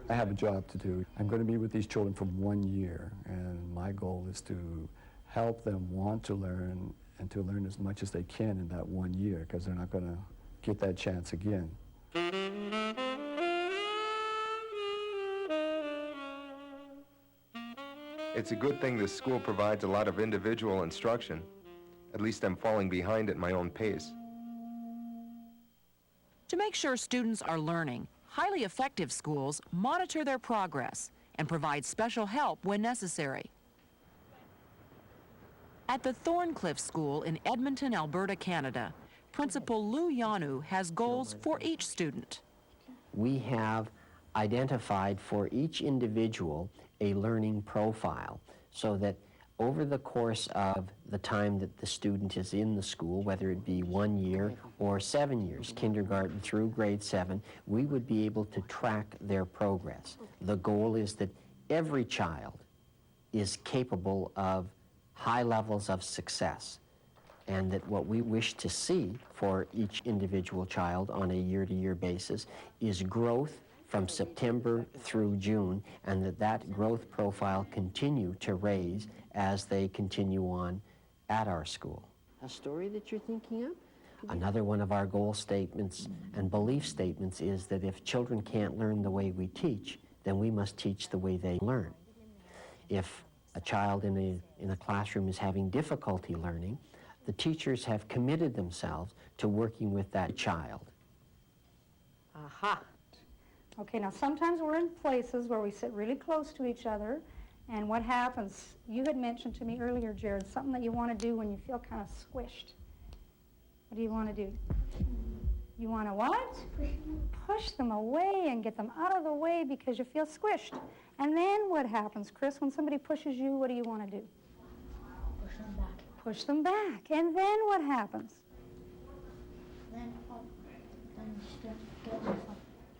Speaker 1: I have a job to do. I'm going to be with these children for 1 year, and my goal is to help them want to learn and to learn as much as they can in that 1 year, because they're not going to get that chance again.
Speaker 2: It's a good thing this school provides a lot of individual instruction. At least I'm falling behind at my own pace.
Speaker 27: To make sure students are learning, highly effective schools monitor their progress and provide special help when necessary. At the Thorncliffe School in Edmonton, Alberta, Canada, Principal Lou Yanu has goals for each student.
Speaker 5: We have identified for each individual a learning profile so that over the course of the time that the student is in the school, whether it be 1 year or 7 years, kindergarten through grade 7, we would be able to track their progress. The goal is that every child is capable of high levels of success, and that what we wish to see for each individual child on a year-to-year basis is growth from September through June, and that growth profile continue to raise as they continue on at our school.
Speaker 15: A story that you're thinking of?
Speaker 5: Another one of our goal statements and belief statements is that if children can't learn the way we teach, then we must teach the way they learn. If a child in a classroom is having difficulty learning, the teachers have committed themselves to working with that child.
Speaker 7: Aha. Okay, now sometimes we're in places where we sit really close to each other, and what happens, you had mentioned to me earlier, Jared, something that you want to do when you feel kind of squished. What do you want to do? You want to what? Push them away and get them out of the way because you feel squished. And then what happens, Chris, when somebody pushes you, what do you want to do?
Speaker 11: Push them back.
Speaker 7: Push them back. And then what happens?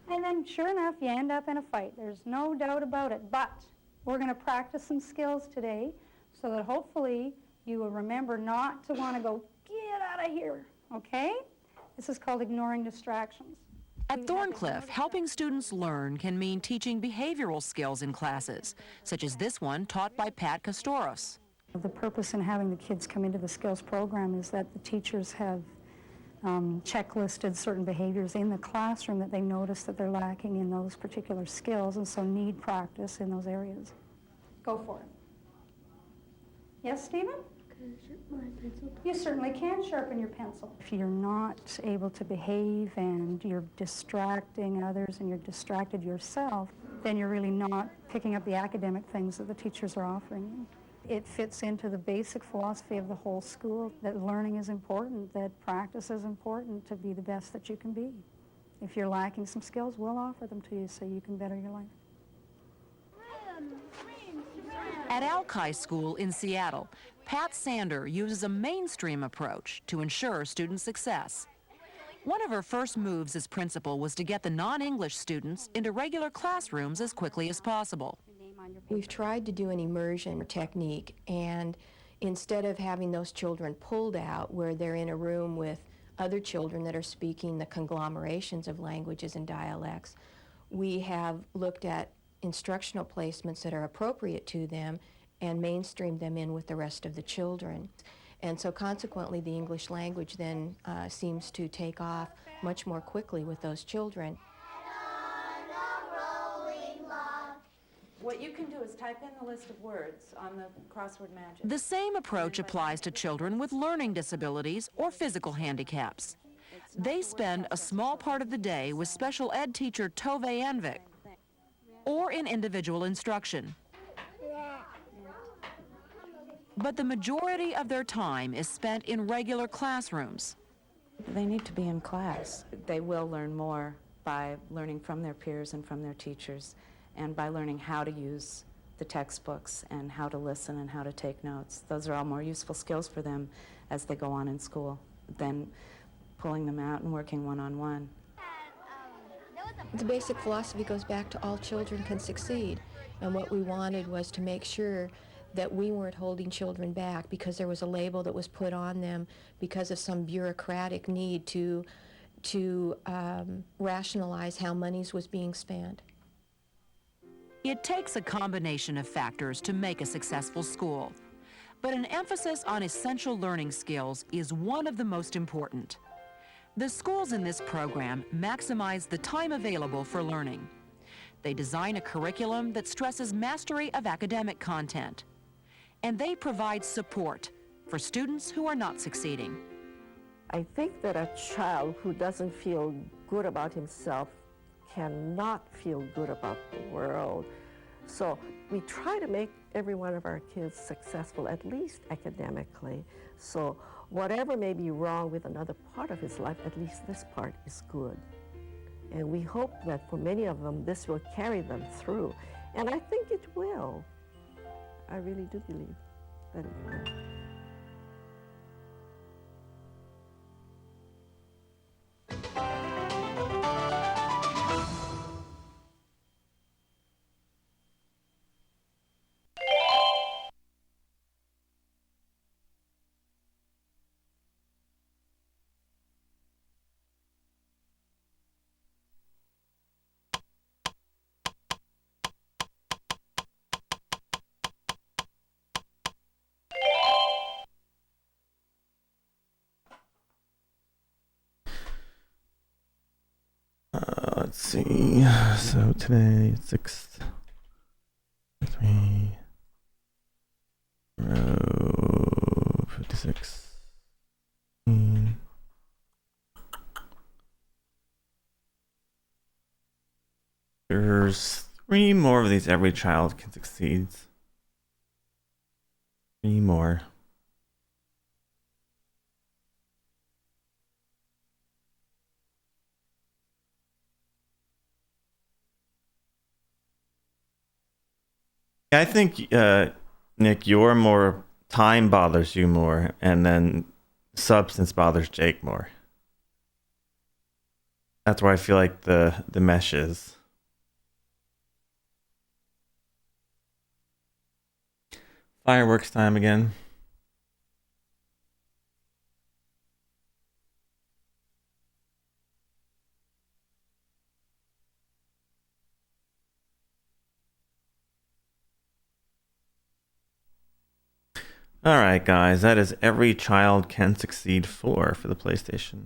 Speaker 7: And then, sure enough, you end up in a fight. There's no doubt about it. But we're going to practice some skills today so that hopefully you will remember not to want to go, get out of here, okay? This is called ignoring distractions.
Speaker 27: At Thorncliffe, helping students learn can mean teaching behavioral skills in classes, such as this one taught by Pat Castoros.
Speaker 7: The purpose in having the kids come into the skills program is that the teachers have checklisted certain behaviors in the classroom that they notice that they're lacking in those particular skills, and so need practice in those areas. Go for it. Yes, Stephen?
Speaker 11: Can I sharpen my pencil?
Speaker 7: You certainly can sharpen your pencil. If you're not able to behave and you're distracting others and you're distracted yourself, then you're really not picking up the academic things that the teachers are offering you. It fits into the basic philosophy of the whole school that learning is important, that practice is important to be the best that you can be. If you're lacking some skills, we'll offer them to you so you can better your life.
Speaker 27: At Alki School in Seattle, Pat Sander uses a mainstream approach to ensure student success. One of her first moves as principal was to get the non-English students into regular classrooms as quickly as possible.
Speaker 17: We've tried to do an immersion technique, and instead of having those children pulled out where they're in a room with other children that are speaking the conglomerations of languages and dialects, we have looked at instructional placements that are appropriate to them and mainstream them in with the rest of the children. And so consequently, the English language then seems to take off much more quickly with those children.
Speaker 18: What you can do is type in the list of words on the crossword magic.
Speaker 27: The same approach applies to children with learning disabilities or physical handicaps. They spend a small part of the day with special ed teacher Tove Anvik or in individual instruction. But the majority of their time is spent in regular classrooms.
Speaker 18: They need to be in class. They will learn more by learning from their peers and from their teachers, and by learning how to use the textbooks and how to listen and how to take notes. Those are all more useful skills for them as they go on in school than pulling them out and working one-on-one.
Speaker 17: the basic philosophy goes back to all children can succeed. And what we wanted was to make sure that we weren't holding children back because there was a label that was put on them because of some bureaucratic need to rationalize how monies was being spent.
Speaker 27: It takes a combination of factors to make a successful school, but an emphasis on essential learning skills is one of the most important. The schools in this program maximize the time available for learning. They design a curriculum that stresses mastery of academic content, and they provide support for students who are not succeeding.
Speaker 19: I think that a child who doesn't feel good about himself cannot feel good about the world. So we try to make every one of our kids successful, at least academically. So whatever may be wrong with another part of his life, at least this part is good. And we hope that for many of them, this will carry them through. And I think it will. I really do believe that it will.
Speaker 3: Let's see. So today, 6, 3, row 56. There's 3 more of these. Every child can succeed. 3 more. I think, Nick, your more time bothers you more, and then substance bothers Jake more. That's where I feel like the mesh is. Fireworks time again. Alright guys, that is Every Child Can Succeed 4 for the PlayStation.